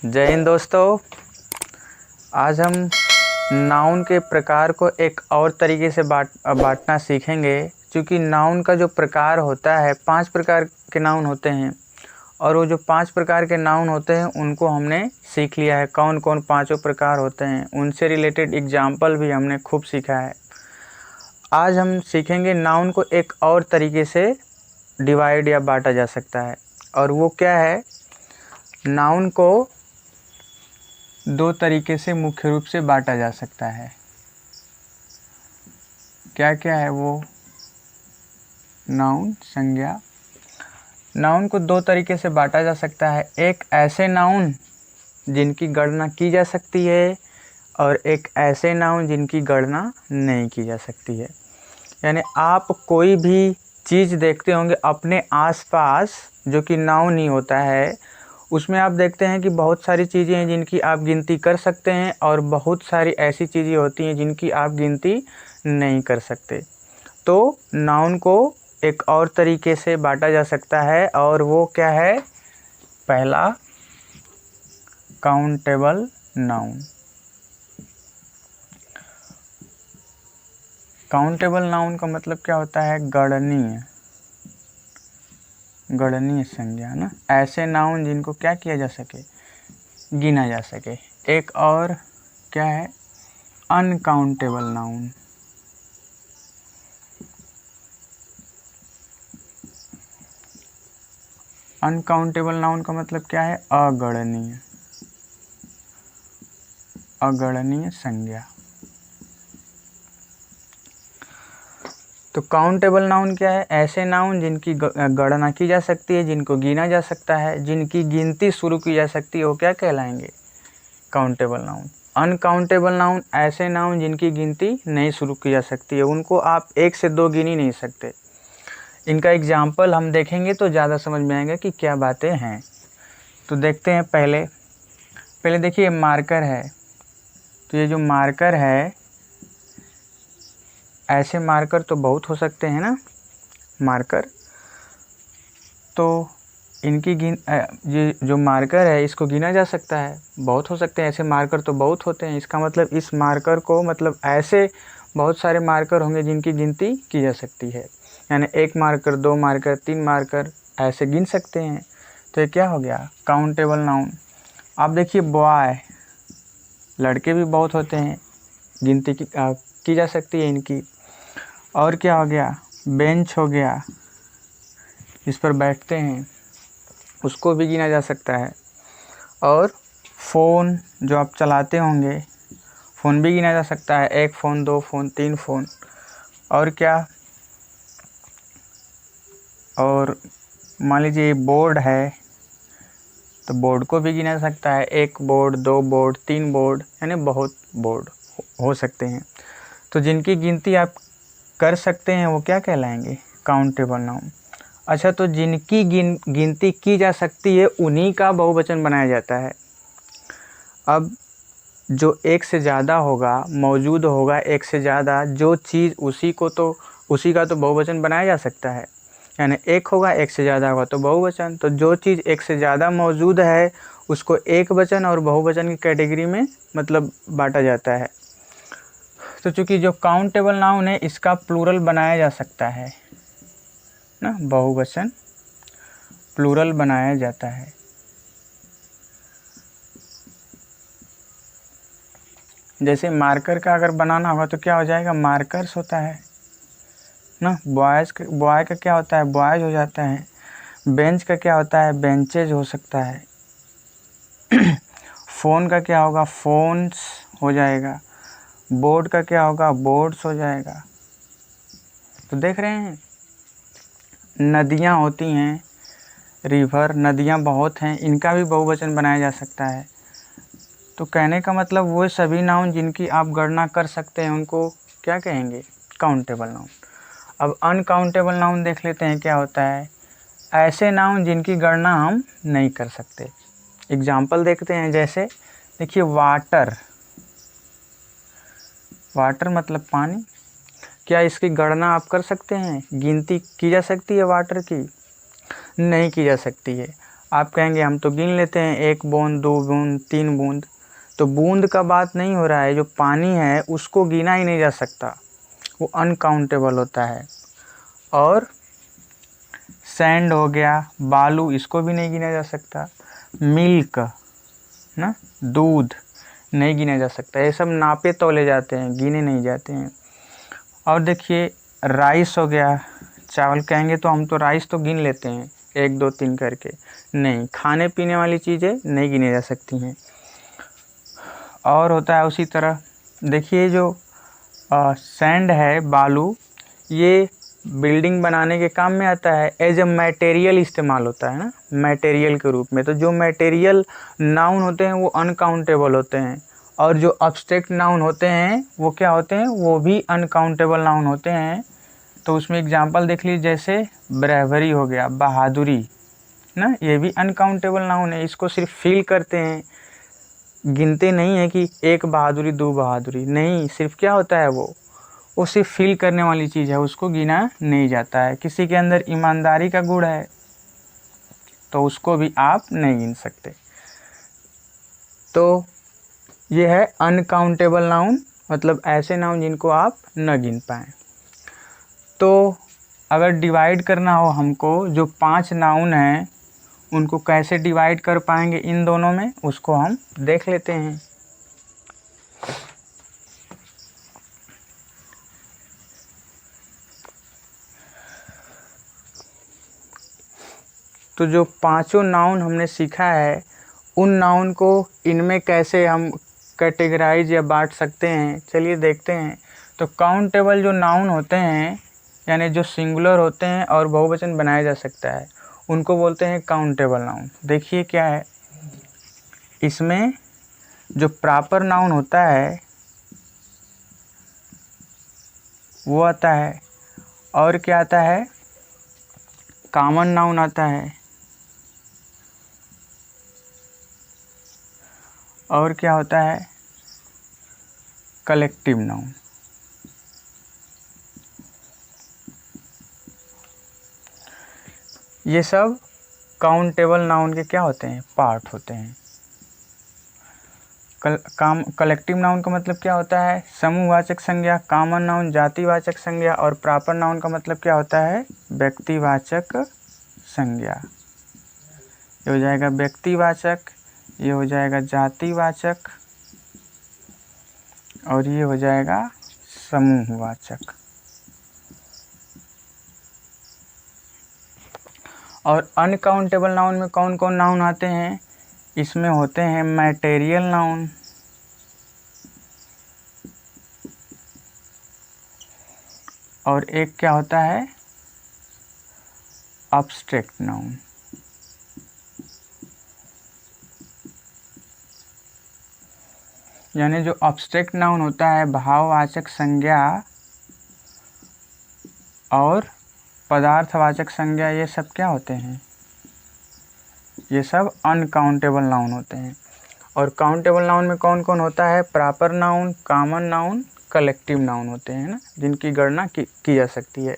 जय हिंद दोस्तों। आज हम नाउन के प्रकार को एक और तरीके से बांटना सीखेंगे। क्योंकि नाउन का जो प्रकार होता है 5 प्रकार के नाउन होते हैं और वो जो 5 प्रकार के नाउन होते हैं उनको हमने सीख लिया है। कौन कौन पांचों प्रकार होते हैं उनसे रिलेटेड एग्जाम्पल भी हमने खूब सीखा है। आज हम सीखेंगे नाउन को एक और तरीके से डिवाइड या बांटा जा सकता है। और वो क्या है, नाउन को 2 तरीके से मुख्य रूप से बांटा जा सकता है। क्या क्या है वो? नाउन, संज्ञा। नाउन को 2 तरीके से बांटा जा सकता है। एक ऐसे नाउन जिनकी गणना की जा सकती है और एक ऐसे नाउन जिनकी गणना नहीं की जा सकती है। यानी आप कोई भी चीज़ देखते होंगे अपने आसपास जो कि नाउन ही होता है, उसमें आप देखते हैं कि बहुत सारी चीज़ें हैं जिनकी आप गिनती कर सकते हैं और बहुत सारी ऐसी चीज़ें होती हैं जिनकी आप गिनती नहीं कर सकते। तो नाउन को एक और तरीके से बांटा जा सकता है और वो क्या है? पहला, काउंटेबल नाउन। काउंटेबल नाउन का मतलब क्या होता है? गणनीय संज्ञा ना। ऐसे नाउन जिनको क्या किया जा सके? गिना जा सके। एक और क्या है? Uncountable noun. अनकाउंटेबल नाउन का मतलब क्या है? अगणनीय संज्ञा। तो काउंटेबल नाउन क्या है? ऐसे नाउन जिनकी गणना की जा सकती है, जिनको गिना जा सकता है, जिनकी गिनती शुरू की जा सकती है, वो क्या कहलाएंगे? Countable noun. अनकाउंटेबल नाउन ऐसे नाउन जिनकी गिनती नहीं शुरू की जा सकती है, उनको आप 1 से 2 गिन ही नहीं सकते। इनका एग्जाम्पल हम देखेंगे तो ज़्यादा समझ में आएगा कि क्या बातें हैं। तो देखते हैं। पहले देखिए, मार्कर है। तो ये जो मार्कर है, ऐसे मार्कर तो बहुत हो सकते हैं ना मार्कर। तो इनकी ये जो मार्कर है इसको गिना जा सकता है। बहुत हो सकते हैं ऐसे मार्कर, तो बहुत होते हैं। इसका मतलब इस मार्कर को ऐसे बहुत सारे मार्कर होंगे जिनकी गिनती की जा सकती है। यानी 1 मार्कर, 2 मार्कर, 3 मार्कर ऐसे गिन सकते हैं। तो ये क्या हो गया? Countable noun. आप देखिए, बॉय, लड़के भी बहुत होते हैं, गिनती की जा सकती है इनकी। और क्या हो गया? बेंच हो गया, इस पर बैठते हैं, उसको भी गिना जा सकता है। और फ़ोन जो आप चलाते होंगे, फ़ोन भी गिना जा सकता है। 1 फ़ोन, 2 फ़ोन, 3 फ़ोन। और क्या? और मान लीजिए बोर्ड है, तो बोर्ड को भी गिना जा सकता है। 1 बोर्ड, 2 बोर्ड, 3 बोर्ड, यानी बहुत बोर्ड हो सकते हैं। तो जिनकी गिनती आप कर सकते हैं वो क्या कहलाएंगे? Countable noun. अच्छा, तो जिनकी गिनती की जा सकती है उन्हीं का बहुवचन बनाया जाता है। अब जो 1 से ज़्यादा होगा, मौजूद होगा 1 से ज़्यादा जो चीज़, उसी का तो बहुवचन बनाया जा सकता है। यानी 1 होगा, 1 से ज़्यादा होगा तो बहुवचन। तो जो चीज़ 1 से ज़्यादा मौजूद है उसको एक वचन और बहुवचन की कैटेगरी में बांटा जाता है। तो चूँकि जो काउंटेबल नाउन है इसका प्लूरल बनाया जा सकता है ना, बहुवचन प्लूरल बनाया जाता है। जैसे मार्कर का अगर बनाना होगा तो क्या हो जाएगा? मार्कर्स होता है ना। बॉय का क्या होता है? बॉयज हो जाता है। बेंच का क्या होता है? बेंचेज हो सकता है। फ़ोन का क्या होगा? फ़ोन्स हो जाएगा। बोर्ड का क्या होगा? बोर्ड्स हो जाएगा। तो देख रहे हैं, नदियाँ होती हैं, रिवर, नदियाँ बहुत हैं, इनका भी बहुवचन बनाया जा सकता है। तो कहने का मतलब वो सभी नाउन जिनकी आप गणना कर सकते हैं उनको क्या कहेंगे? Countable noun. अब अनकाउंटेबल नाउन देख लेते हैं क्या होता है। ऐसे नाउन जिनकी गणना हम नहीं कर सकते। एग्जाम्पल देखते हैं। जैसे देखिए, वाटर मतलब पानी। क्या इसकी गणना आप कर सकते हैं? गिनती की जा सकती है वाटर की? नहीं की जा सकती है। आप कहेंगे हम तो गिन लेते हैं, 1 बूंद, 2 बूंद, 3 बूंद। तो बूंद का बात नहीं हो रहा है, जो पानी है उसको गिना ही नहीं जा सकता, वो अनकाउंटेबल होता है। और सैंड हो गया, बालू, इसको भी नहीं गिना जा सकता। मिल्क ना, दूध नहीं गिना जा सकता। ये सब नापे तोले जाते हैं, गिने नहीं जाते हैं। और देखिए राइस हो गया, चावल, कहेंगे तो हम तो राइस तो गिन लेते हैं 1 2 3 करके। नहीं, खाने पीने वाली चीज़ें नहीं गिनी जा सकती हैं। और होता है उसी तरह, देखिए जो सैंड है, बालू, ये बिल्डिंग बनाने के काम में आता है, एज अ मटेरियल इस्तेमाल होता है ना, मटेरियल के रूप में। तो जो मटेरियल नाउन होते हैं वो अनकाउंटेबल होते हैं, और जो अब्स्ट्रैक्ट नाउन होते हैं वो क्या होते हैं, वो भी अनकाउंटेबल नाउन होते हैं। तो उसमें एग्जांपल देख लीजिए, जैसे ब्रेवरी हो गया, बहादुरी ना, ये भी अनकाउंटेबल नाउन है। इसको सिर्फ फील करते हैं, गिनते नहीं है कि 1 बहादुरी 2 बहादुरी, नहीं, सिर्फ क्या होता है वो सिर्फ फील करने वाली चीज़ है, उसको गिना नहीं जाता है। किसी के अंदर ईमानदारी का गुण है तो उसको भी आप नहीं गिन सकते। तो ये है अनकाउंटेबल नाउन, मतलब ऐसे नाउन जिनको आप न गिन पाएँ। तो अगर डिवाइड करना हो हमको, जो 5 नाउन हैं उनको कैसे डिवाइड कर पाएंगे इन दोनों में, उसको हम देख लेते हैं। तो जो 5 नाउन हमने सीखा है, उन नाउन को इनमें कैसे हम कैटेगराइज या बांट सकते हैं, चलिए देखते हैं। तो काउंटेबल जो नाउन होते हैं, यानी जो सिंगुलर होते हैं और बहुवचन बनाया जा सकता है, उनको बोलते हैं काउंटेबल नाउन। देखिए क्या है, इसमें जो प्रॉपर नाउन होता है वो आता है, और क्या आता है, कॉमन नाउन आता है, और क्या होता है, कलेक्टिव नाउन। ये सब काउंटेबल नाउन के क्या होते हैं, पार्ट होते हैं। कलेक्टिव नाउन का मतलब क्या होता है, समूहवाचक संज्ञा। कॉमन नाउन जातिवाचक संज्ञा, और प्रॉपर नाउन का मतलब क्या होता है, व्यक्तिवाचक संज्ञा। ये हो जाएगा व्यक्तिवाचक, ये हो जाएगा जातिवाचक, और ये हो जाएगा समूहवाचक। और अनकाउंटेबल नाउन में कौन कौन नाउन आते हैं, इसमें होते हैं मटेरियल नाउन, और एक क्या होता है, अब्स्ट्रैक्ट नाउन। यानी जो अब्स्ट्रैक्ट नाउन होता है, भाववाचक संज्ञा और पदार्थवाचक संज्ञा, ये सब क्या होते हैं, ये सब अनकाउंटेबल नाउन होते हैं। और काउंटेबल नाउन में कौन कौन होता है, proper noun, common noun, collective noun होते हैं ना, जिनकी गणना की जा सकती है।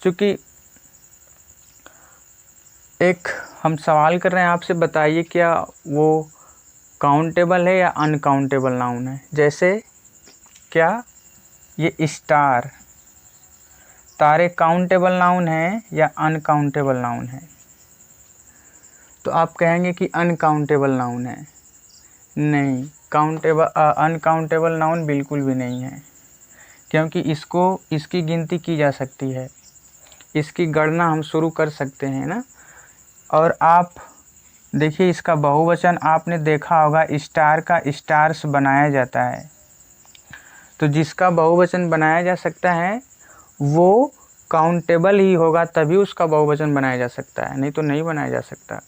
चूँकि एक हम सवाल कर रहे हैं आपसे, बताइए क्या वो काउंटेबल है या अनकाउंटेबल नाउन है। जैसे क्या ये स्टार, तारे काउंटेबल नाउन है या अनकाउंटेबल नाउन है, तो आप कहेंगे कि अनकाउंटेबल नाउन है। नहीं, अनकाउंटेबल नाउन बिल्कुल भी नहीं है, क्योंकि इसकी गिनती की जा सकती है, इसकी गणना हम शुरू कर सकते हैं ना। और आप देखिए, इसका बहुवचन आपने देखा होगा, स्टार का स्टार्स बनाया जाता है। तो जिसका बहुवचन बनाया जा सकता है वो काउंटेबल ही होगा, तभी उसका बहुवचन बनाया जा सकता है, नहीं तो नहीं बनाया जा सकता।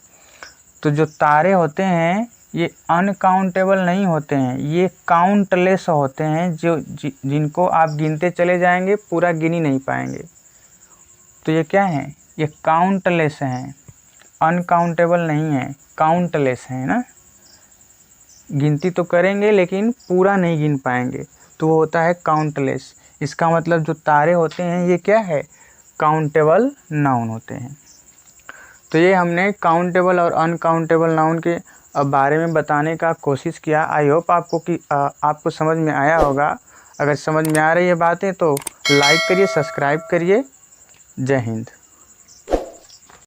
तो जो तारे होते हैं ये अनकाउंटेबल नहीं होते हैं, ये काउंटलेस होते हैं, जिनको आप गिनते चले जाएंगे पूरा गिन ही नहीं पाएंगे। तो ये क्या है, ये काउंटलेस हैं, अनकाउंटेबल नहीं है, काउंटलेस हैं ना, गिनती तो करेंगे लेकिन पूरा नहीं गिन पाएंगे, तो वो होता है काउंटलेस। इसका मतलब जो तारे होते हैं ये क्या है, काउंटेबल नाउन होते हैं। तो ये हमने काउंटेबल और अनकाउंटेबल नाउन के बारे में बताने का कोशिश किया। आई होप आपको समझ में आया होगा। अगर समझ में आ रही है बातें तो लाइक करिए, सब्सक्राइब करिए। जय हिंद।